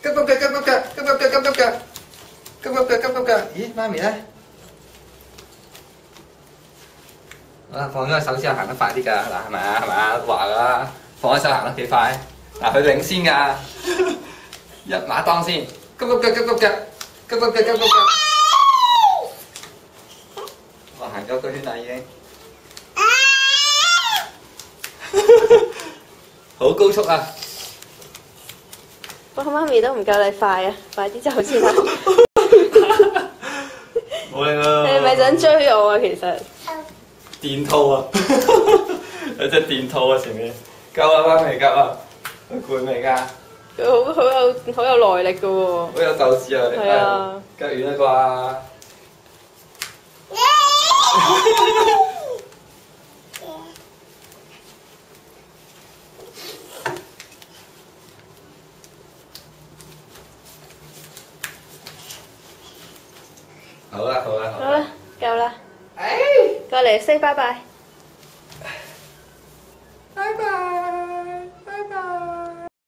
急急腳，急急腳，急急腳，急急腳，急急腳，急急腳。咦，媽咪咧？好啦，放咗個手之後行得快啲㗎，嗱係咪啊？係咪啊？話㗎啦，放咗手行得幾快？嗱，佢領先㗎，一馬當先，急急腳，急急腳，急急腳，急急腳。我行咗個圈啦已經，好高速啊！我媽咪都唔夠你快啊！快啲走先啦！冇力啦！你係咪想追我啊？其實電兔啊，有隻電兔啊前面，夠啦媽咪夠啦，攰未㗎？佢好有耐力㗎喎！好有鬥志啊！係啊，夠遠啦啩？好啦，好啦，夠啦，過嚟 say 拜拜。